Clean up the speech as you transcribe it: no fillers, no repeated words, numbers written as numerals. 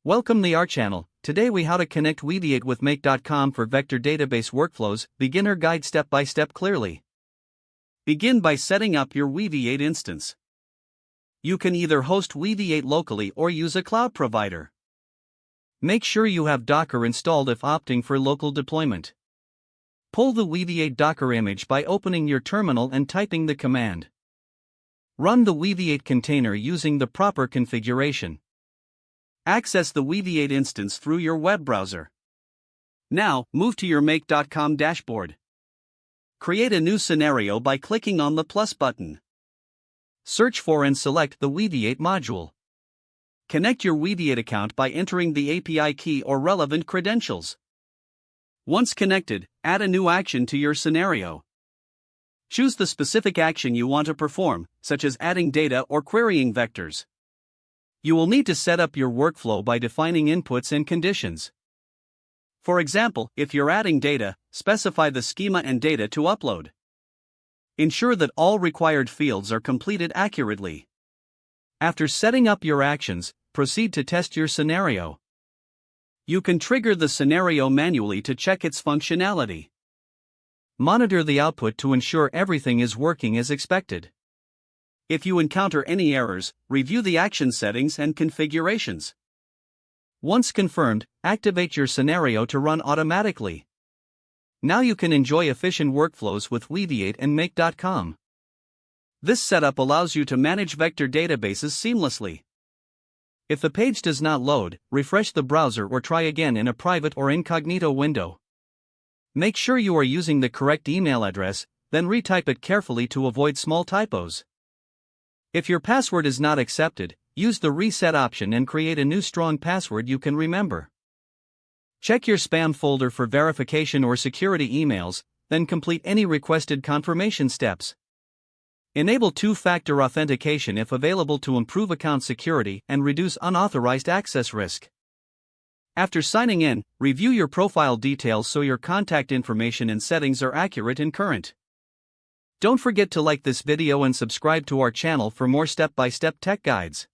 Welcome to our channel. Today we how to connect Weaviate with Make.com for vector database workflows. Beginner guide step by step clearly. Begin by setting up your Weaviate instance. You can either host Weaviate locally or use a cloud provider. Make sure you have Docker installed if opting for local deployment. Pull the Weaviate Docker image by opening your terminal and typing the command. Run the Weaviate container using the proper configuration. Access the Weaviate instance through your web browser. Now, move to your Make.com dashboard. Create a new scenario by clicking on the plus button. Search for and select the Weaviate module. Connect your Weaviate account by entering the API key or relevant credentials. Once connected, add a new action to your scenario. Choose the specific action you want to perform, such as adding data or querying vectors. You will need to set up your workflow by defining inputs and conditions. For example, if you're adding data, specify the schema and data to upload. Ensure that all required fields are completed accurately. After setting up your actions, proceed to test your scenario. You can trigger the scenario manually to check its functionality. Monitor the output to ensure everything is working as expected. If you encounter any errors, review the action settings and configurations. Once confirmed, activate your scenario to run automatically. Now you can enjoy efficient workflows with Weaviate and Make.com. This setup allows you to manage vector databases seamlessly. If the page does not load, refresh the browser or try again in a private or incognito window. Make sure you are using the correct email address, then retype it carefully to avoid small typos. If your password is not accepted, use the reset option and create a new strong password you can remember. Check your spam folder for verification or security emails, then complete any requested confirmation steps. Enable two-factor authentication if available to improve account security and reduce unauthorized access risk. After signing in, review your profile details so your contact information and settings are accurate and current. Don't forget to like this video and subscribe to our channel for more step-by-step tech guides.